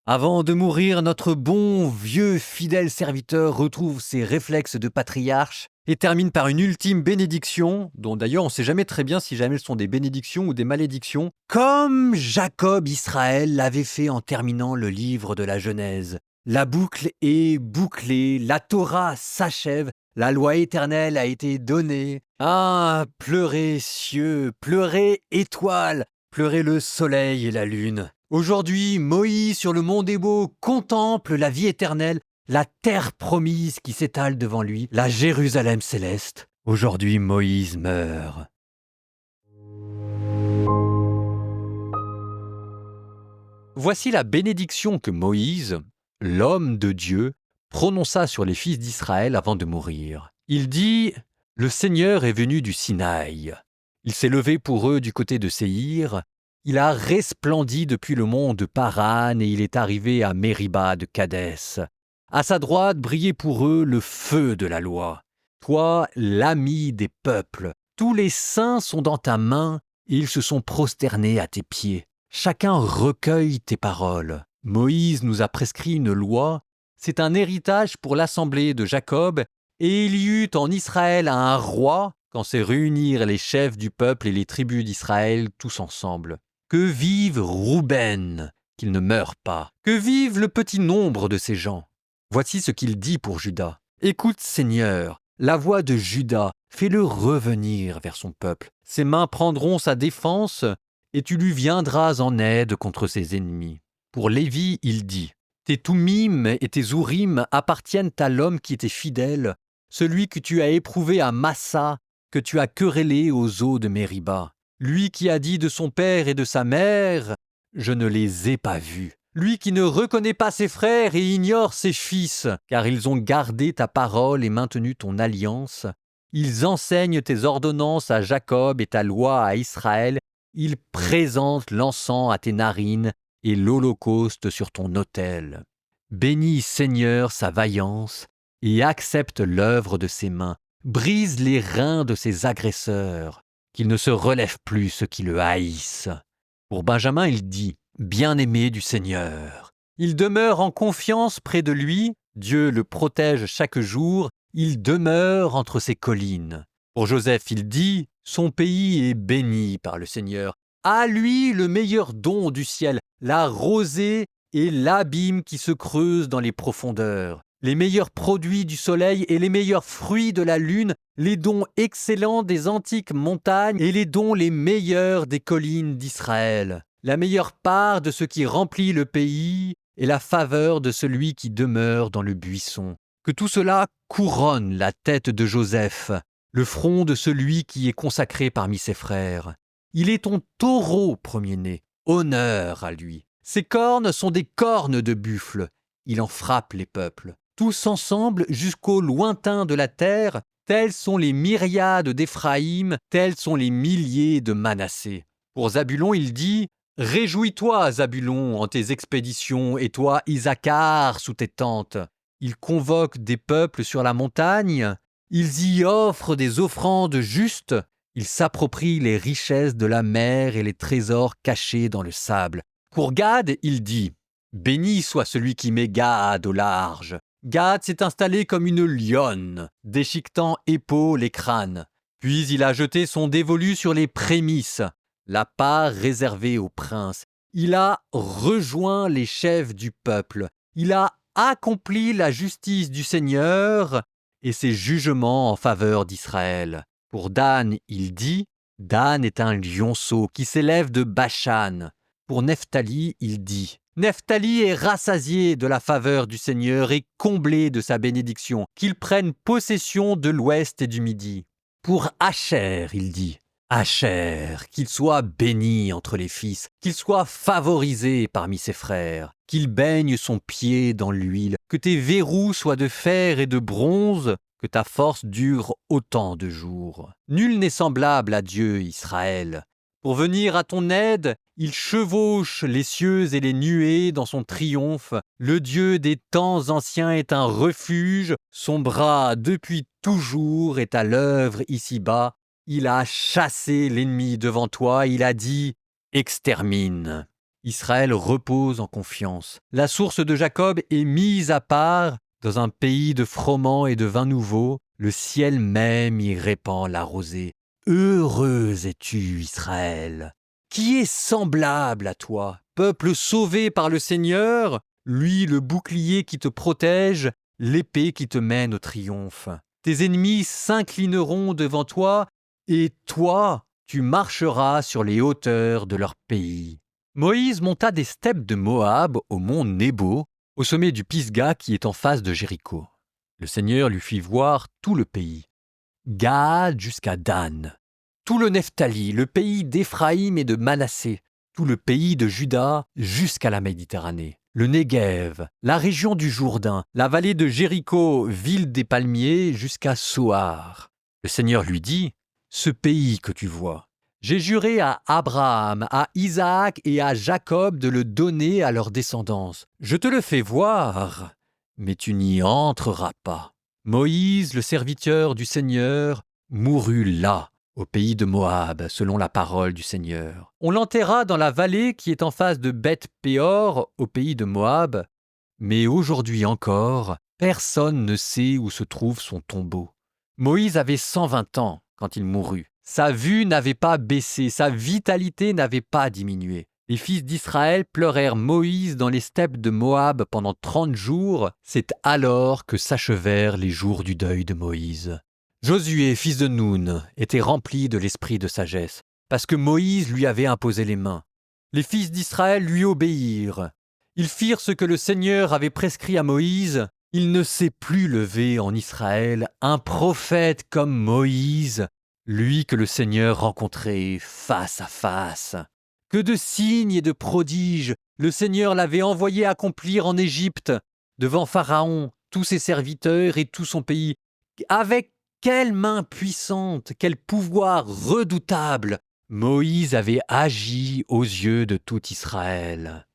Avant de mourir, notre bon, vieux, fidèle serviteur retrouve ses réflexes de patriarche et termine par une ultime bénédiction, dont d'ailleurs on ne sait jamais très bien si jamais elles sont des bénédictions ou des malédictions, comme Jacob Israël l'avait fait en terminant le livre de la Genèse. La boucle est bouclée, la Torah s'achève, la loi éternelle a été donnée. Ah, pleurez cieux, pleurez étoiles, pleurez le soleil et la lune. Aujourd'hui, Moïse sur le mont Nebo contemple la vie éternelle, la terre promise qui s'étale devant lui, la Jérusalem céleste. Aujourd'hui, Moïse meurt. Voici la bénédiction que Moïse, l'homme de Dieu, prononça sur les fils d'Israël avant de mourir. Il dit « Le Seigneur est venu du Sinaï. Il s'est levé pour eux du côté de Séhir. Il a resplendi depuis le mont de Paran et il est arrivé à Mériba de Kadès. À sa droite brillait pour eux le feu de la loi. Toi, l'ami des peuples, tous les saints sont dans ta main et ils se sont prosternés à tes pieds. Chacun recueille tes paroles. Moïse nous a prescrit une loi. C'est un héritage pour l'assemblée de Jacob. Et il y eut en Israël un roi quand se réunirent les chefs du peuple et les tribus d'Israël tous ensemble. Que vive Rouben, qu'il ne meure pas. Que vive le petit nombre de ces gens. Voici ce qu'il dit pour Juda. Écoute, Seigneur, la voix de Juda, fais-le revenir vers son peuple. Ses mains prendront sa défense et tu lui viendras en aide contre ses ennemis. Pour Lévi, il dit, tes Toumim et tes Ourim appartiennent à l'homme qui était fidèle, celui que tu as éprouvé à Massa, que tu as querellé aux eaux de Mériba. Lui qui a dit de son père et de sa mère, je ne les ai pas vus. Lui qui ne reconnaît pas ses frères et ignore ses fils, car ils ont gardé ta parole et maintenu ton alliance. Ils enseignent tes ordonnances à Jacob et ta loi à Israël. Ils présentent l'encens à tes narines et l'holocauste sur ton autel. Bénis, Seigneur, sa vaillance et accepte l'œuvre de ses mains. Brise les reins de ses agresseurs, qu'il ne se relève plus ceux qui le haïssent. Pour Benjamin, il dit « Bien-aimé du Seigneur ». Il demeure en confiance près de lui, Dieu le protège chaque jour, il demeure entre ses collines. Pour Joseph, il dit « Son pays est béni par le Seigneur. À lui le meilleur don du ciel, la rosée et l'abîme qui se creuse dans les profondeurs. Les meilleurs produits du soleil et les meilleurs fruits de la lune, les dons excellents des antiques montagnes et les dons les meilleurs des collines d'Israël. La meilleure part de ce qui remplit le pays et la faveur de celui qui demeure dans le buisson. Que tout cela couronne la tête de Joseph, le front de celui qui est consacré parmi ses frères. Il est ton taureau premier-né, honneur à lui. Ses cornes sont des cornes de buffle, il en frappe les peuples. Tous ensemble jusqu'au lointain de la terre, tels sont les myriades d'Éphraïm, tels sont les milliers de Manassé. Pour Zabulon, il dit « Réjouis-toi, Zabulon, en tes expéditions, et toi, Issacar, sous tes tentes. » Ils convoquent des peuples sur la montagne, ils y offrent des offrandes justes, ils s'approprient les richesses de la mer et les trésors cachés dans le sable. Pour Gad, il dit « Béni soit celui qui met Gad au large. » Gad s'est installé comme une lionne, déchiquetant épaules et crâne. Puis il a jeté son dévolu sur les prémices, la part réservée aux princes. Il a rejoint les chefs du peuple. Il a accompli la justice du Seigneur et ses jugements en faveur d'Israël. Pour Dan, il dit « Dan est un lionceau qui s'élève de Bashan. » Pour Nephtali, il dit « Nephtali est rassasié de la faveur du Seigneur et comblé de sa bénédiction, qu'il prenne possession de l'ouest et du midi. » Pour Asher, il dit « Asher, qu'il soit béni entre les fils, qu'il soit favorisé parmi ses frères, qu'il baigne son pied dans l'huile, que tes verrous soient de fer et de bronze, que ta force dure autant de jours. Nul n'est semblable à Dieu, Israël. Pour venir à ton aide, il chevauche les cieux et les nuées dans son triomphe. Le Dieu des temps anciens est un refuge. Son bras, depuis toujours, est à l'œuvre ici-bas. Il a chassé l'ennemi devant toi. Il a dit « Extermine ». Israël repose en confiance. La source de Jacob est mise à part dans un pays de froment et de vin nouveau. Le ciel même y répand la rosée. Heureux es-tu, Israël! Qui est semblable à toi, peuple sauvé par le Seigneur, lui le bouclier qui te protège, l'épée qui te mène au triomphe. Tes ennemis s'inclineront devant toi, et toi, tu marcheras sur les hauteurs de leur pays. Moïse monta des steppes de Moab au mont Nebo, au sommet du Pisga qui est en face de Jéricho. Le Seigneur lui fit voir tout le pays, Gad jusqu'à Dan, tout le Nephtali, le pays d'Éphraïm et de Manassé, tout le pays de Juda jusqu'à la Méditerranée, le Néguev, la région du Jourdain, la vallée de Jéricho, ville des palmiers, jusqu'à Soar. Le Seigneur lui dit, « Ce pays que tu vois, j'ai juré à Abraham, à Isaac et à Jacob de le donner à leur descendance. Je te le fais voir, mais tu n'y entreras pas. » Moïse, le serviteur du Seigneur, mourut là, au pays de Moab, selon la parole du Seigneur. On l'enterra dans la vallée qui est en face de Beth-Péor, au pays de Moab, mais aujourd'hui encore, personne ne sait où se trouve son tombeau. Moïse avait 120 ans quand il mourut. Sa vue n'avait pas baissé, sa vitalité n'avait pas diminué. Les fils d'Israël pleurèrent Moïse dans les steppes de Moab pendant 30 jours. C'est alors que s'achevèrent les jours du deuil de Moïse. Josué, fils de Noun, était rempli de l'esprit de sagesse, parce que Moïse lui avait imposé les mains. Les fils d'Israël lui obéirent. Ils firent ce que le Seigneur avait prescrit à Moïse. Il ne s'est plus levé en Israël un prophète comme Moïse, lui que le Seigneur rencontrait face à face. Que de signes et de prodiges le Seigneur l'avait envoyé accomplir en Égypte, devant Pharaon, tous ses serviteurs et tout son pays. Avec quelle main puissante, quel pouvoir redoutable Moïse avait agi aux yeux de tout Israël.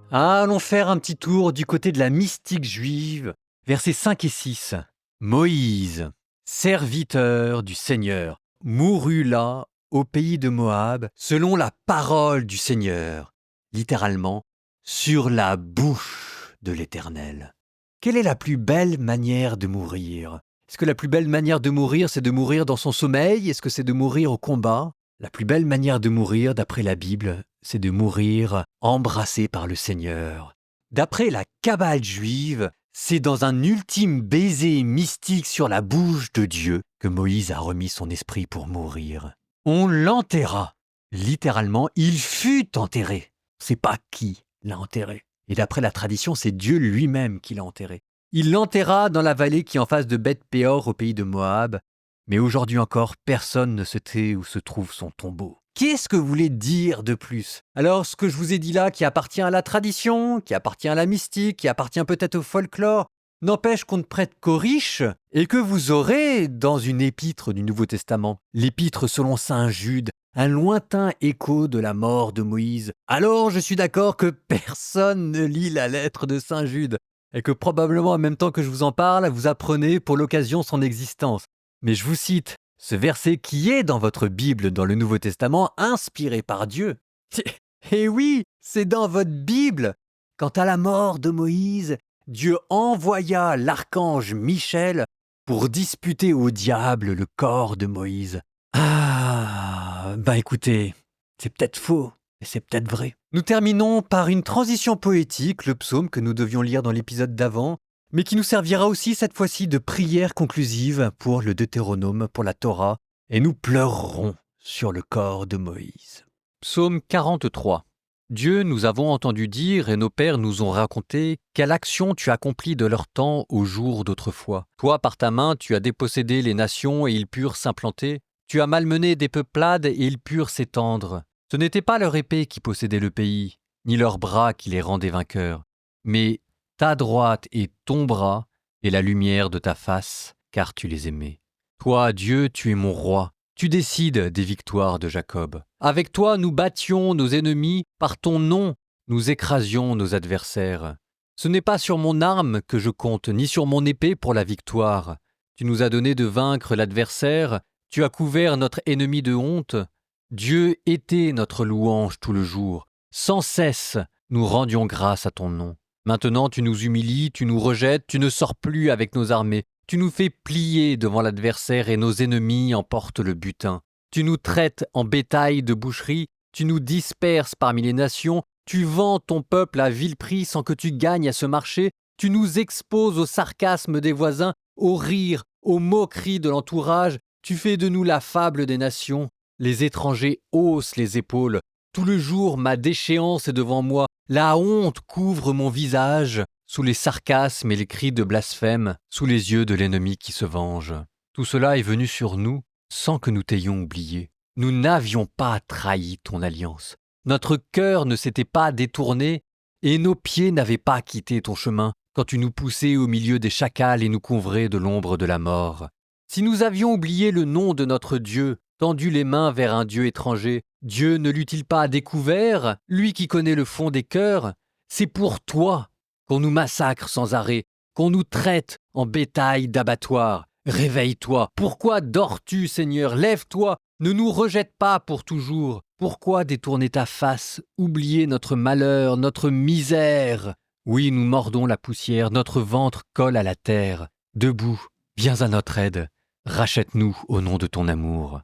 Allons faire un petit tour du côté de la mystique juive, versets 5 et 6. Moïse, serviteur du Seigneur, mourut là, au pays de Moab, selon la parole du Seigneur, littéralement, sur la bouche de l'Éternel. Quelle est la plus belle manière de mourir? Est-ce que la plus belle manière de mourir, c'est de mourir dans son sommeil? Est-ce que c'est de mourir au combat? La plus belle manière de mourir, d'après la Bible, c'est de mourir embrassé par le Seigneur. D'après la Kabbale juive, c'est dans un ultime baiser mystique sur la bouche de Dieu que Moïse a remis son esprit pour mourir. On l'enterra. Littéralement, il fut enterré. C'est pas qui l'a enterré. Et d'après la tradition, c'est Dieu lui-même qui l'a enterré. Il l'enterra dans la vallée qui est en face de Beth-Péor au pays de Moab. Mais aujourd'hui encore, personne ne se sait où se trouve son tombeau. Qu'est-ce que vous voulez dire de plus? Alors, ce que je vous ai dit là, qui appartient à la tradition, qui appartient à la mystique, qui appartient peut-être au folklore, n'empêche qu'on ne prête qu'aux riches, et que vous aurez, dans une épître du Nouveau Testament, l'épître selon saint Jude, un lointain écho de la mort de Moïse. Alors, je suis d'accord que personne ne lit la lettre de saint Jude, et que probablement en même temps que je vous en parle, vous apprenez pour l'occasion son existence. Mais je vous cite ce verset qui est dans votre Bible dans le Nouveau Testament, inspiré par Dieu. Et oui, c'est dans votre Bible. Quant à la mort de Moïse, Dieu envoya l'archange Michel pour disputer au diable le corps de Moïse. Ah, écoutez, c'est peut-être faux, mais c'est peut-être vrai. Nous terminons par une transition poétique, le psaume que nous devions lire dans l'épisode d'avant, mais qui nous servira aussi cette fois-ci de prière conclusive pour le Deutéronome, pour la Torah, et nous pleurerons sur le corps de Moïse. Psaume 43. Dieu, nous avons entendu dire et nos pères nous ont raconté quelle action tu accomplis de leur temps au jour d'autrefois. Toi, par ta main, tu as dépossédé les nations et ils purent s'implanter. Tu as malmené des peuplades et ils purent s'étendre. Ce n'était pas leur épée qui possédait le pays, ni leurs bras qui les rendaient vainqueurs, mais ta droite et ton bras et la lumière de ta face, car tu les aimais. Toi, Dieu, tu es mon roi. Tu décides des victoires de Jacob. Avec toi, nous battions nos ennemis. Par ton nom, nous écrasions nos adversaires. Ce n'est pas sur mon arme que je compte, ni sur mon épée pour la victoire. Tu nous as donné de vaincre l'adversaire. Tu as couvert notre ennemi de honte. Dieu était notre louange tout le jour. Sans cesse, nous rendions grâce à ton nom. Maintenant, tu nous humilies, tu nous rejettes, tu ne sors plus avec nos armées. Tu nous fais plier devant l'adversaire et nos ennemis emportent le butin. Tu nous traites en bétail de boucherie, tu nous disperses parmi les nations, tu vends ton peuple à vil prix sans que tu gagnes à ce marché, tu nous exposes au sarcasme des voisins, au rire, aux moqueries de l'entourage, tu fais de nous la fable des nations. Les étrangers haussent les épaules. Tout le jour, ma déchéance est devant moi. La honte couvre mon visage, sous les sarcasmes et les cris de blasphème, sous les yeux de l'ennemi qui se venge. Tout cela est venu sur nous sans que nous t'ayons oublié. Nous n'avions pas trahi ton alliance. Notre cœur ne s'était pas détourné et nos pieds n'avaient pas quitté ton chemin quand tu nous poussais au milieu des chacals et nous couvrais de l'ombre de la mort. Si nous avions oublié le nom de notre Dieu, tendu les mains vers un Dieu étranger, Dieu ne l'eût-il pas découvert, lui qui connaît le fond des cœurs? C'est pour toi qu'on nous massacre sans arrêt, qu'on nous traite en bétail d'abattoir. Réveille-toi. Pourquoi dors-tu, Seigneur? Lève-toi. Ne nous rejette pas pour toujours. Pourquoi détourner ta face, oublier notre malheur, notre misère? Oui, nous mordons la poussière, notre ventre colle à la terre. Debout, viens à notre aide. Rachète-nous au nom de ton amour.